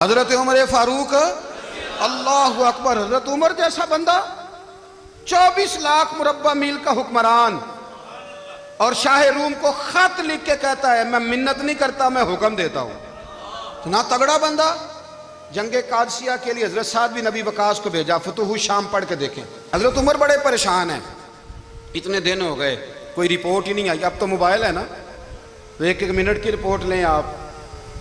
حضرت عمر فاروق اللہ اکبر، حضرت عمر جیسا بندہ 24 لاکھ مربع میل کا حکمران، اور شاہ روم کو خط لکھ کے کہتا ہے میں منت نہیں کرتا، میں حکم دیتا ہوں۔ اتنا تگڑا بندہ۔ جنگ قادسیہ کے لیے حضرت سعد بن ابی وقاص کو بھیجا، فتوح الشام پڑھ کے دیکھیں۔ حضرت عمر بڑے پریشان ہیں، اتنے دن ہو گئے کوئی رپورٹ ہی نہیں آئی۔ اب تو موبائل ہے نا، تو ایک ایک منٹ کی رپورٹ لیں آپ،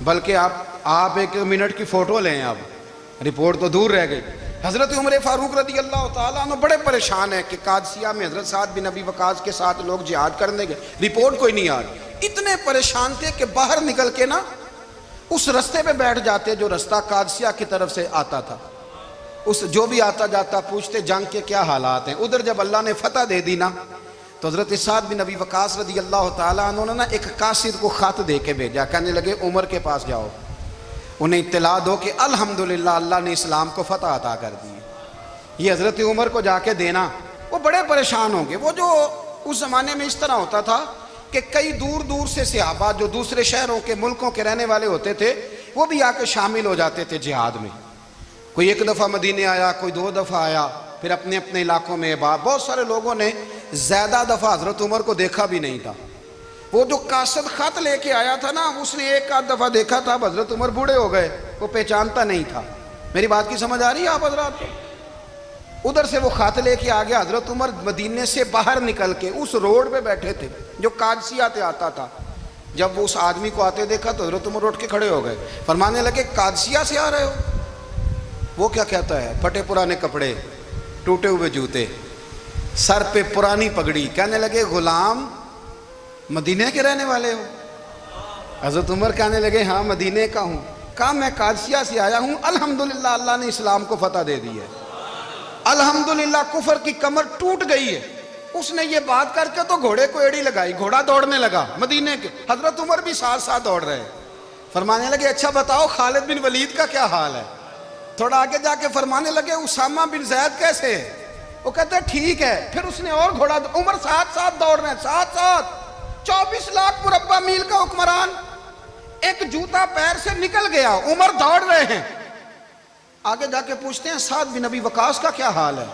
بلکہ آپ ایک ایک منٹ کی فوٹو لیں، آپ رپورٹ تو دور رہ گئی۔ حضرت عمر فاروق رضی اللہ تعالیٰ عنہ بڑے پریشان ہیں کہ قادسیہ میں حضرت سعد بن ابی وقاص کے ساتھ لوگ جہاد کرنے گئے، رپورٹ کوئی نہیں آ رہی۔ اتنے پریشان تھے کہ باہر نکل کے نا اس رستے پہ بیٹھ جاتے جو رستہ قادسیہ کی طرف سے آتا تھا، اس جو بھی آتا جاتا پوچھتے جنگ کے کیا حالات ہیں۔ ادھر جب اللہ نے فتح دے دی نا، تو حضرت سعد بن ابی وقاص رضی اللہ تعالیٰ عنہ نے نا ایک قاصد کو خط دے کے بھیجا، کہنے لگے عمر کے پاس جاؤ، انہیں اطلاع دو کہ الحمدللہ اللہ نے اسلام کو فتح عطا کر دی۔ یہ حضرت عمر کو جا کے دینا، وہ بڑے پریشان ہوں گے۔ وہ جو اس زمانے میں اس طرح ہوتا تھا کہ کئی دور دور سے صحابہ جو دوسرے شہروں کے ملکوں کے رہنے والے ہوتے تھے، وہ بھی آ کے شامل ہو جاتے تھے جہاد میں۔ کوئی ایک دفعہ مدینے آیا، کوئی 2 دفعہ آیا، پھر اپنے اپنے علاقوں میں بہت سارے لوگوں نے زیادہ دفعہ حضرت عمر کو دیکھا بھی نہیں تھا۔ وہ جو قاصد خط لے کے آیا تھا نا، اس نے ایک آدھ دفعہ دیکھا تھا، حضرت عمر بوڑھے ہو گئے، وہ پہچانتا نہیں تھا۔ میری بات کی سمجھ آ رہی ہے آپ حضرات کو؟ ادھر سے وہ خط لے کے آ گیا۔ حضرت عمر مدینے سے باہر نکل کے اس روڈ پہ بیٹھے تھے جو قادسیہ سے آتا تھا۔ جب وہ اس آدمی کو آتے دیکھا تو حضرت عمر اٹھ کے کھڑے ہو گئے، فرمانے لگے قادسیہ سے آ رہے ہو؟ وہ کیا کہتا ہے؟ پھٹے پرانے کپڑے، ٹوٹے ہوئے جوتے، سر پہ پرانی پگڑی۔ کہنے لگے غلام مدینے کے رہنے والے ہو؟ حضرت عمر کہنے لگے ہاں مدینے کا ہوں۔ کہا میں قادسیہ سے آیا ہوں، الحمدللہ اللہ نے اسلام کو فتح دے دی ہے، الحمدللہ کفر کی کمر ٹوٹ گئی ہے۔ اس نے یہ بات کر کے تو گھوڑے کو ایڑی لگائی، گھوڑا دوڑنے لگا مدینے کے، حضرت عمر بھی ساتھ ساتھ دوڑ رہے۔ فرمانے لگے اچھا بتاؤ خالد بن ولید کا کیا حال ہے؟ تھوڑا آگے جا کے فرمانے لگے اسامہ بن زید کیسے ہے؟ وہ کہتے ہیں ٹھیک ہے۔ پھر اس نے اور گھوڑا، عمر ساتھ ساتھ دوڑ رہے ہیں، ساتھ ساتھ 24 لاکھ مربع میل کا حکمران، ایک جوتا پیر سے نکل گیا، عمر دوڑ رہے ہیں۔ آگے جا کے پوچھتے ہیں سعد بن ابی وقاص کا کیا حال ہے؟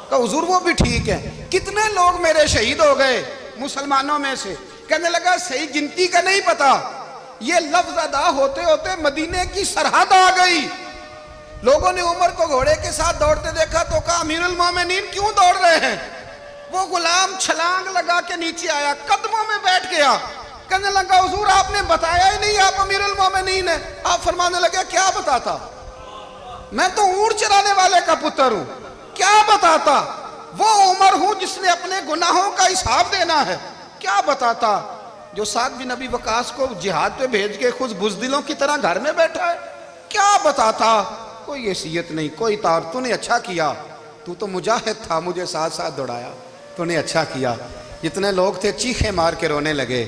کہا حضور وہ بھی ٹھیک ہے۔ کتنے لوگ میرے شہید ہو گئے مسلمانوں میں سے؟ کہنے لگا صحیح گنتی کا نہیں پتا، یہ لفظ ادا ہوتے ہوتے مدینے کی سرحد آ گئی۔ لوگوں نے عمر کو گھوڑے کے ساتھ دوڑتے دیکھا تو کہا امیر المومنین کیوں دوڑ رہے ہیں؟ وہ غلام چھلانگ لگا کے نیچے آیا، قدموں میں بیٹھ گیا، کہنے لگا حضور آپ نے بتایا ہی نہیں آپ امیر المومنین ہیں۔ آپ فرمانے لگے کیا بتاتا؟ میں تو اونٹ چرانے والے کا پتر ہوں، کیا بتاتا؟ وہ عمر ہوں جس نے اپنے گناہوں کا حساب دینا ہے، کیا بتاتا؟ جو سعد بن ابی وقاص کو جہاد پہ بھیج کے خود بزدلوں کی طرح گھر میں بیٹھا ہے، کیا بتاتا؟ کوئی حیثیت نہیں، کوئی تار۔ تو نے اچھا کیا، تو مجاہد تھا، مجھے ساتھ ساتھ دوڑایا، تو نے اچھا کیا۔ جتنے لوگ تھے چیخیں مار کے رونے لگے۔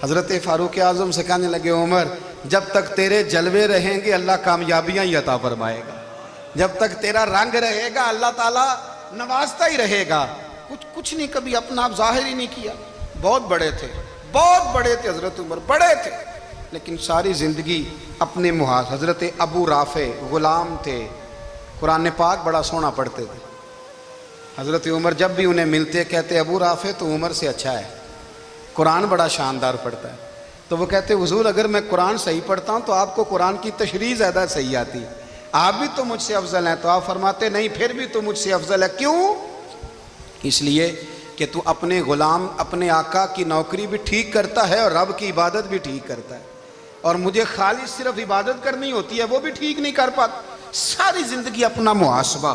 حضرت فاروق اعظم سے کہنے لگے عمر جب تک تیرے جلوے رہیں گے اللہ کامیابیاں ہی عطا فرمائے گا، جب تک تیرا رنگ رہے گا اللہ تعالیٰ نوازتا ہی رہے گا۔ کچھ نہیں، کبھی اپنا آپ ظاہر ہی نہیں کیا۔ بہت بڑے تھے، بہت بڑے تھے حضرت عمر، بڑے تھے، لیکن ساری زندگی اپنے محاذ۔ حضرت ابو رافع غلام تھے، قرآن پاک بڑا سونا پڑھتے تھے۔ حضرت عمر جب بھی انہیں ملتے کہتے ابو رافع تو عمر سے اچھا ہے، قرآن بڑا شاندار پڑھتا ہے۔ تو وہ کہتے حضور اگر میں قرآن صحیح پڑھتا ہوں تو آپ کو قرآن کی تشریح زیادہ صحیح آتی، آپ بھی تو مجھ سے افضل ہیں۔ تو آپ فرماتے نہیں پھر بھی تو مجھ سے افضل ہے۔ کیوں؟ اس لیے کہ تو اپنے غلام اپنے آقا کی نوکری بھی ٹھیک کرتا ہے اور رب کی عبادت بھی ٹھیک کرتا ہے، اور مجھے خالی صرف عبادت کرنی ہوتی ہے وہ بھی ٹھیک نہیں کر پاتا۔ ساری زندگی اپنا محاسبہ،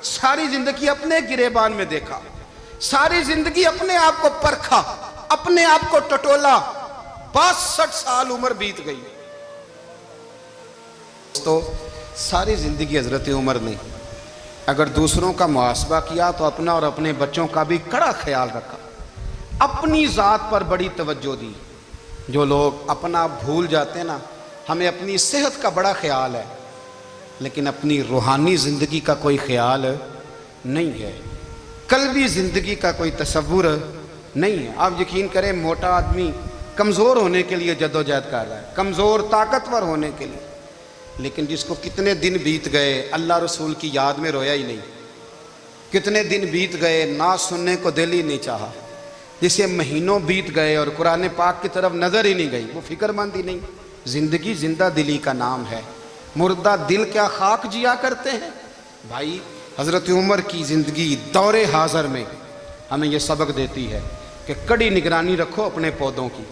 ساری زندگی اپنے گریبان میں دیکھا، ساری زندگی اپنے آپ کو پرکھا، اپنے آپ کو ٹٹولا۔ 62 سال عمر بیت گئی۔ تو ساری زندگی حضرت عمر نے اگر دوسروں کا محاسبہ کیا تو اپنا اور اپنے بچوں کا بھی کڑا خیال رکھا، اپنی ذات پر بڑی توجہ دی۔ جو لوگ اپنا بھول جاتے ہیں نا، ہمیں اپنی صحت کا بڑا خیال ہے لیکن اپنی روحانی زندگی کا کوئی خیال نہیں ہے، قلبی زندگی کا کوئی تصور نہیں ہے۔ آپ یقین کریں موٹا آدمی کمزور ہونے کے لیے جدوجہد کر رہا ہے، کمزور طاقتور ہونے کے لیے، لیکن جس کو کتنے دن بیت گئے اللہ رسول کی یاد میں رویا ہی نہیں، کتنے دن بیت گئے نہ سننے کو دل ہی نہیں چاہا، جسے مہینوں بیت گئے اور قرآن پاک کی طرف نظر ہی نہیں گئی، وہ فکر مند ہی نہیں۔ زندگی زندہ دلی کا نام ہے، مردہ دل کیا خاک جیا کرتے ہیں۔ بھائی حضرت عمر کی زندگی دور حاضر میں ہمیں یہ سبق دیتی ہے کہ کڑی نگرانی رکھو اپنے پودوں کی،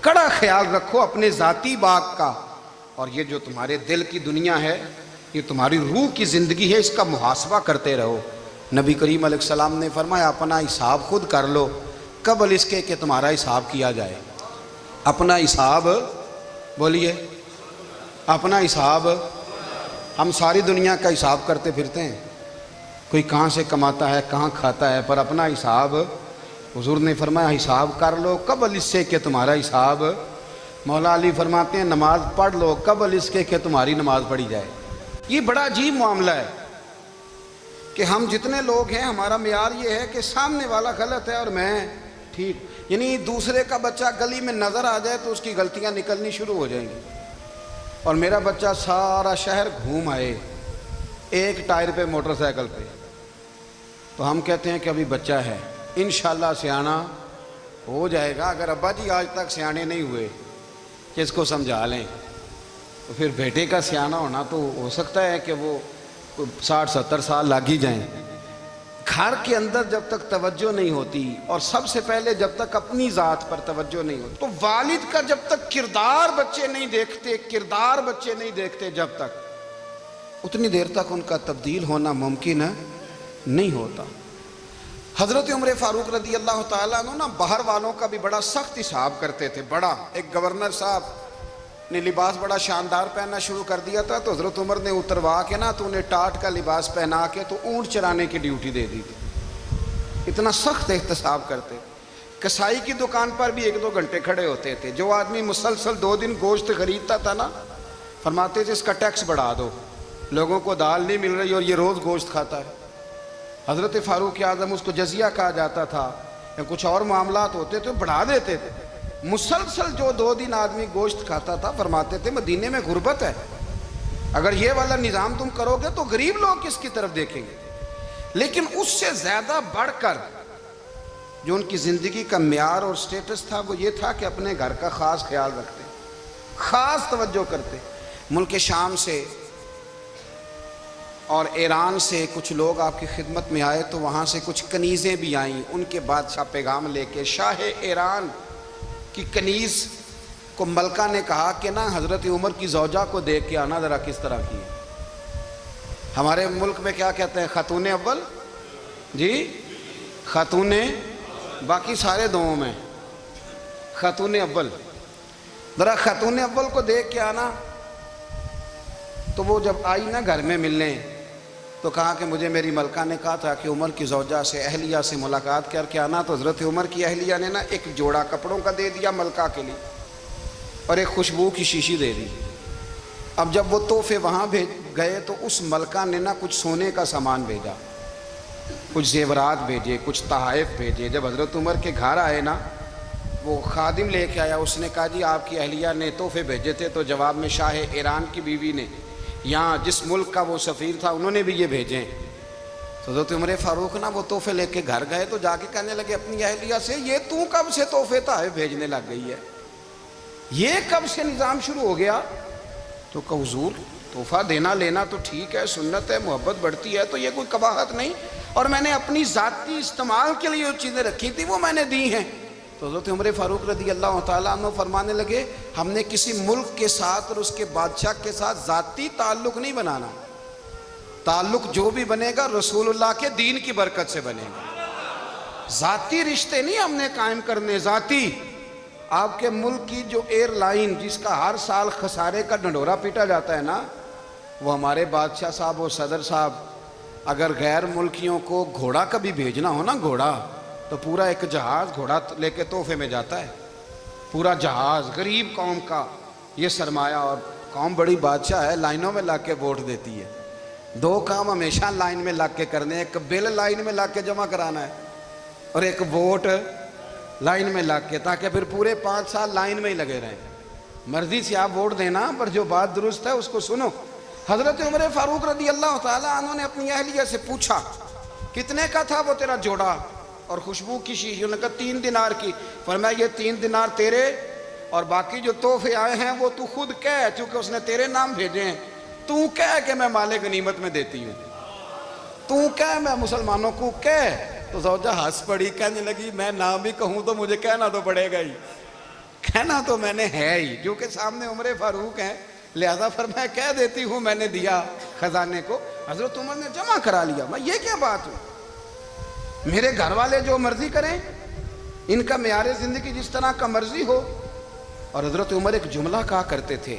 کڑا خیال رکھو اپنے ذاتی باغ کا، اور یہ جو تمہارے دل کی دنیا ہے، یہ تمہاری روح کی زندگی ہے، اس کا محاسبہ کرتے رہو۔ نبی کریم علیہ السلام نے فرمایا اپنا حساب خود کر لو قبل اس کے کہ تمہارا حساب کیا جائے۔ اپنا حساب بولیے، اپنا حساب۔ ہم ساری دنیا کا حساب کرتے پھرتے ہیں، کوئی کہاں سے کماتا ہے کہاں کھاتا ہے، پر اپنا حساب حضور نے فرمایا حساب کر لو قبل اس سے کہ تمہارا حساب۔ مولا علی فرماتے ہیں نماز پڑھ لو قبل اس کے کہ تمہاری نماز پڑھی جائے۔ یہ بڑا عجیب معاملہ ہے کہ ہم جتنے لوگ ہیں ہمارا معیار یہ ہے کہ سامنے والا غلط ہے اور میں ٹھیک، یعنی دوسرے کا بچہ گلی میں نظر آ جائے تو اس کی غلطیاں نکلنی شروع ہو جائیں گی، اور میرا بچہ سارا شہر گھوم آئے ایک ٹائر پہ موٹر سائیکل پہ، تو ہم کہتے ہیں کہ ابھی بچہ ہے، انشاءاللہ سیانا ہو جائے گا۔ اگر ابا جی آج تک سیانے نہیں ہوئے کہ اس کو سمجھا لیں، تو پھر بیٹے کا سیانا ہونا تو ہو سکتا ہے کہ وہ 60-70 سال لگ ہی جائیں۔ گھر کے اندر جب تک توجہ نہیں ہوتی، اور سب سے پہلے جب تک اپنی ذات پر توجہ نہیں ہوتی، تو والد کا جب تک کردار بچے نہیں دیکھتے جب تک، اتنی دیر تک ان کا تبدیل ہونا ممکن نہیں ہوتا۔ حضرت عمر فاروق رضی اللہ تعالیٰ عنہ باہر والوں کا بھی بڑا سخت حساب کرتے تھے۔ بڑا ایک گورنر صاحب نے لباس بڑا شاندار پہننا شروع کر دیا تھا، تو حضرت عمر نے اتروا کے نا تو انہیں ٹاٹ کا لباس پہنا کے تو اونٹ چرانے کی ڈیوٹی دے دی تھی۔ اتنا سخت احتساب کرتے۔ کسائی کی دکان پر بھی 1-2 گھنٹے کھڑے ہوتے تھے۔ جو آدمی مسلسل 2 دن گوشت خریدتا تھا نا، فرماتے تھے اس کا ٹیکس بڑھا دو، لوگوں کو دال نہیں مل رہی اور یہ روز گوشت کھاتا ہے۔ حضرت فاروق اعظم، اس کو جزیہ کہا جاتا تھا، یا کچھ اور معاملات ہوتے تو بڑھا دیتے تھے۔ مسلسل جو 2 دن آدمی گوشت کھاتا تھا، فرماتے تھے مدینے میں غربت ہے، اگر یہ والا نظام تم کرو گے تو غریب لوگ کس کی طرف دیکھیں گے۔ لیکن اس سے زیادہ بڑھ کر جو ان کی زندگی کا معیار اور سٹیٹس تھا وہ یہ تھا کہ اپنے گھر کا خاص خیال رکھتے، خاص توجہ کرتے۔ ملک شام سے اور ایران سے کچھ لوگ آپ کی خدمت میں آئے، تو وہاں سے کچھ کنیزیں بھی آئیں، ان کے بادشاہ پیغام لے کے۔ شاہ ایران کی کنیز کو ملکہ نے کہا کہ نا حضرت عمر کی زوجہ کو دیکھ کے آنا ذرا کس طرح کی ہے۔ ہمارے ملک میں کیا کہتے ہیں، خاتون اول، جی خاتون، باقی سارے دووں میں خاتون اول، ذرا خاتون اول کو دیکھ کے آنا۔ تو وہ جب آئی نا گھر میں ملنے، تو کہا کہ مجھے میری ملکہ نے کہا تھا کہ عمر کی زوجہ سے، اہلیہ سے ملاقات کر کے آنا۔ تو حضرت عمر کی اہلیہ نے نا ایک جوڑا کپڑوں کا دے دیا ملکہ کے لیے، اور ایک خوشبو کی شیشی دے دی۔ اب جب وہ تحفے وہاں بھیج گئے تو اس ملکہ نے نا کچھ سونے کا سامان بھیجا، کچھ زیورات بھیجے، کچھ تحائف بھیجے۔ جب حضرت عمر کے گھر آئے نا، وہ خادم لے کے آیا، اس نے کہا جی آپ کی اہلیہ نے تحفے بھیجے تھے، تو جواب میں شاہ ایران کی بیوی نے، یہاں جس ملک کا وہ سفیر تھا، انہوں نے بھی یہ بھیجے۔ تو حضرت عمر فاروق نا وہ تحفے لے کے گھر گئے، تو جا کے کہنے لگے اپنی اہلیہ سے، یہ تو کب سے تحفے تحائف بھیجنے لگ گئی ہے، یہ کب سے نظام شروع ہو گیا؟ تو کہ حضور تحفہ دینا لینا تو ٹھیک ہے، سنت ہے، محبت بڑھتی ہے، تو یہ کوئی قباحت نہیں، اور میں نے اپنی ذاتی استعمال کے لیے جو چیزیں رکھی تھی وہ میں نے دی ہیں۔ تو حضرت عمر فاروق رضی اللہ تعالیٰ عنہ فرمانے لگے ہم نے کسی ملک کے ساتھ اور اس کے بادشاہ کے ساتھ ذاتی تعلق نہیں بنانا، تعلق جو بھی بنے گا رسول اللہ کے دین کی برکت سے بنے گا، ذاتی رشتے نہیں ہم نے قائم کرنے، ذاتی۔ آپ کے ملک کی جو ایئر لائن جس کا ہر سال خسارے کا ڈنڈورا پیٹا جاتا ہے نا، وہ ہمارے بادشاہ صاحب اور صدر صاحب اگر غیر ملکیوں کو گھوڑا کبھی بھیجنا ہو نا، گھوڑا، تو پورا ایک جہاز گھوڑا لے کے تحفے میں جاتا ہے، پورا جہاز غریب قوم کا یہ سرمایہ، اور قوم بڑی بادشاہ ہے، لائنوں میں لگ کے ووٹ دیتی ہے۔ 2 کام ہمیشہ لائن میں لگ کے کرنے، ایک بل لائن میں لگ کے جمع کرانا ہے، اور ایک ووٹ لائن میں لگ کے، تاکہ پھر پورے 5 سال لائن میں ہی لگے رہیں۔ مرضی سے آپ ووٹ دینا، پر جو بات درست ہے اس کو سنو۔ حضرت عمر فاروق رضی اللہ تعالیٰ عنہ نے اپنی اہلیہ سے پوچھا کتنے کا تھا وہ تیرا جوڑا اور خوشبو کی شیشی؟ انہوں نے کہا 3 دینار کی۔ فرمایا یہ 3 دینار تیرے اور باقی جو تحفے آئے ہیں وہ تو خود کہہ، چونکہ اس نے تیرے نام بھیجے ہیں، تو کہہ کہ میں مال غنیمت میں دیتی ہوں، تو کہہ میں مسلمانوں کو کہہ۔ تو زوجہ ہنس پڑی، کہنے لگی میں نہ بھی کہوں تو مجھے کہنا تو پڑے گا ہی، کہنا تو میں نے ہے ہی، جو کہ سامنے عمر فاروق ہیں، لہذا فرمایا کہہ دیتی ہوں میں نے دیا خزانے کو۔ حضرت عمر نے جمع کرا لیا۔ میں یہ کیا بات ہوں، میرے گھر والے جو مرضی کریں، ان کا معیار زندگی جس طرح کا مرضی ہو۔ اور حضرت عمر ایک جملہ کہا کرتے تھے،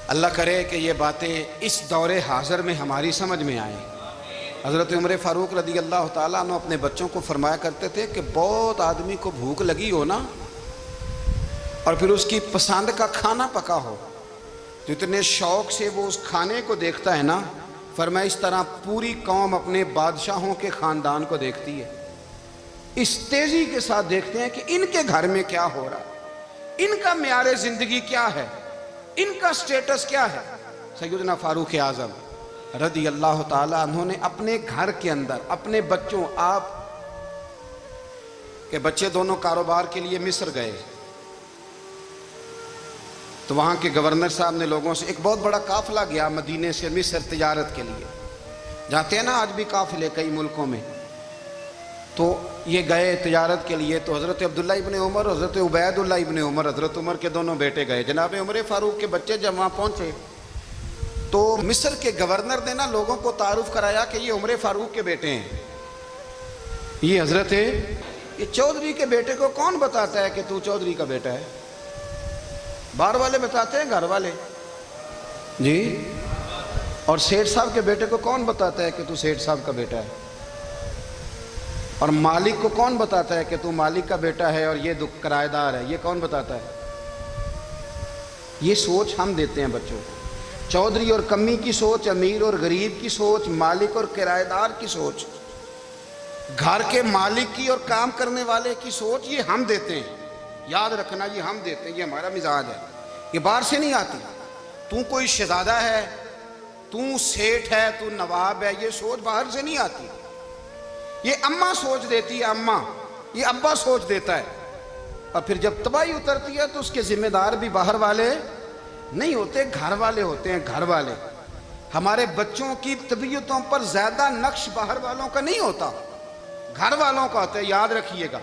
اللہ کرے کہ یہ باتیں اس دور حاضر میں ہماری سمجھ میں آئیں۔ حضرت عمر فاروق رضی اللہ تعالیٰ عنہ اپنے بچوں کو فرمایا کرتے تھے کہ بہت آدمی کو بھوک لگی ہو نا، اور پھر اس کی پسند کا کھانا پکا ہو، تو اتنے شوق سے وہ اس کھانے کو دیکھتا ہے نا، فرمایا اس طرح پوری قوم اپنے بادشاہوں کے خاندان کو دیکھتی ہے، اس تیزی کے ساتھ دیکھتے ہیں کہ ان کے گھر میں کیا ہو رہا، ان کا معیار زندگی کیا ہے، ان کا سٹیٹس کیا ہے۔ سیدنا فاروق اعظم رضی اللہ تعالیٰ عنہ نے اپنے گھر کے اندر اپنے بچوں، آپ کے بچے دونوں کاروبار کے لیے مصر گئے، تو وہاں کے گورنر صاحب نے لوگوں سے، ایک بہت بڑا قافلہ گیا مدینے سے مصر تجارت کے لیے، جاتے ہیں نا آج بھی قافلے کئی ملکوں میں، تو یہ گئے تجارت کے لیے۔ تو حضرت عبداللہ ابن عمر، حضرت عبید اللہ ابن عمر، حضرت عمر کے دونوں بیٹے گئے۔ جناب عمر فاروق کے بچے جب وہاں پہنچے تو مصر کے گورنر نے نا لوگوں کو تعارف کرایا کہ یہ عمر فاروق کے بیٹے ہیں، یہ حضرت یہ چودھری کے بیٹے کو کون بتاتا ہے کہ تو چودھری کا بیٹا ہے؟ باہر والے بتاتے ہیں، گھر والے جی۔ اور سیٹھ صاحب کے بیٹے کو کون بتاتا ہے کہ تو سیٹھ صاحب کا بیٹا ہے؟ اور مالک کو کون بتاتا ہے کہ تو مالک کا بیٹا ہے اور یہ کرایہ دار ہے؟ یہ کون بتاتا ہے؟ یہ سوچ ہم دیتے ہیں بچوں کو، چودھری اور کمی کی سوچ، امیر اور غریب کی سوچ، مالک اور کرایہ دار کی سوچ، گھر کے مالک کی اور کام کرنے والے کی سوچ، یہ ہم دیتے ہیں۔ یاد رکھنا، یہ ہم دیتے ہیں، یہ ہمارا مزاج ہے، یہ باہر سے نہیں آتی۔ تو کوئی شہزادہ ہے، تو سیٹھ ہے، تو نواب ہے، یہ سوچ باہر سے نہیں آتی، یہ اماں سوچ دیتی ہے، اماں، یہ ابا سوچ دیتا ہے۔ اور پھر جب تباہی اترتی ہے تو اس کے ذمہ دار بھی باہر والے نہیں ہوتے، گھر والے ہوتے ہیں، گھر والے۔ ہمارے بچوں کی طبیعتوں پر زیادہ نقش باہر والوں کا نہیں ہوتا، گھر والوں کا ہوتا ہے، یاد رکھیے گا۔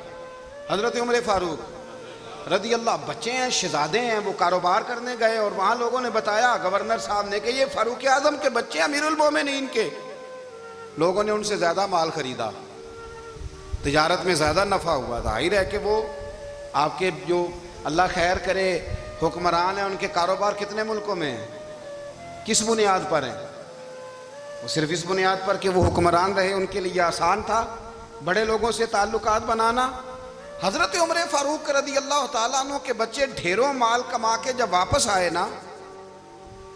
حضرت عمر فاروق رضی اللہ، بچے ہیں، شہزادے ہیں، وہ کاروبار کرنے گئے اور وہاں لوگوں نے بتایا گورنر صاحب نے کہ یہ فاروق اعظم کے بچے، امیر المومنین کے۔ لوگوں نے ان سے زیادہ مال خریدا، تجارت میں زیادہ نفع ہوا، ظاہر ہے کہ وہ آپ کے جو اللہ خیر کرے حکمران ہیں، ان کے کاروبار کتنے ملکوں میں ہیں، کس بنیاد پر ہیں؟ وہ صرف اس بنیاد پر کہ وہ حکمران رہے، ان کے لیے آسان تھا بڑے لوگوں سے تعلقات بنانا۔ حضرت عمر فاروق رضی اللہ تعالیٰ عنہ کے بچے ڈھیروں مال کما کے جب واپس آئے نا،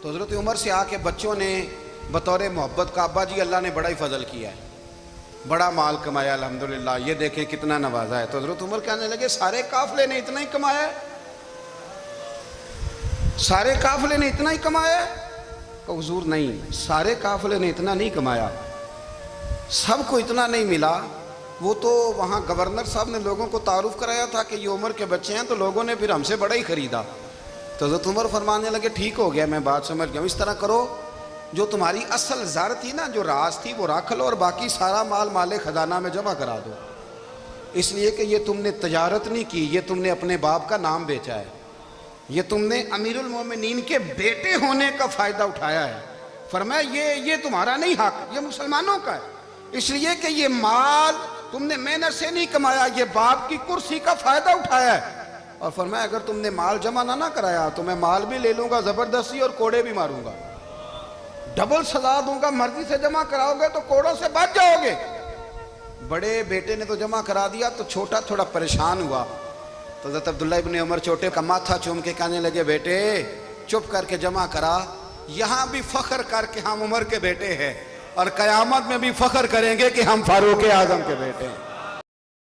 تو حضرت عمر سے آ کے بچوں نے بطور محبت کا، ابا جی اللہ نے بڑا ہی فضل کیا ہے، بڑا مال کمایا الحمدللہ، یہ دیکھیں کتنا نوازا ہے۔ تو حضرت عمر کہنے لگے سارے قافلے نے اتنا ہی کمایا ہے؟ سارے قافلے نے اتنا ہی کمایا ہے؟ کہ حضور نہیں، سارے قافلے نے اتنا نہیں کمایا، سب کو اتنا نہیں ملا۔ وہ تو وہاں گورنر صاحب نے لوگوں کو تعارف کرایا تھا کہ یہ عمر کے بچے ہیں، تو لوگوں نے پھر ہم سے بڑا ہی خریدا۔ تو حضرت عمر فرمانے لگے ٹھیک ہو گیا، میں بات سمجھ گیا ہوں، اس طرح کرو جو تمہاری اصل زر تھی نا، جو راز تھی، وہ رکھ لو اور باقی سارا مال مال خزانہ میں جمع کرا دو، اس لیے کہ یہ تم نے تجارت نہیں کی، یہ تم نے اپنے باپ کا نام بیچا ہے، یہ تم نے امیر المومنین کے بیٹے ہونے کا فائدہ اٹھایا ہے۔ فرمایا یہ تمہارا نہیں حق، یہ مسلمانوں کا ہے، اس لیے کہ یہ مال تم نے محنت سے نہیں کمایا، یہ باپ کی کرسی کا فائدہ اٹھایا ہے۔ اور فرمایا اگر تم نے مال جمع نہ کرایا تو میں مال بھی لے لوں گا زبردستی اور کوڑے بھی ماروں گا، ڈبل سزا دوں گا، مرضی سے جمع کراؤ گے تو کوڑوں سے بچ جاؤ گے۔ بڑے بیٹے نے تو جمع کرا دیا، تو چھوٹا تھوڑا پریشان ہوا، تو حضرت عبداللہ ابن عمر چھوٹے کا ماتھا چوم کے کہنے لگے بیٹے چپ کر کے جمع کرا، یہاں بھی فخر کر کے ہم عمر کے بیٹے ہیں، اور قیامت میں بھی فخر کریں گے کہ ہم فاروق اعظم کے بیٹے ہیں۔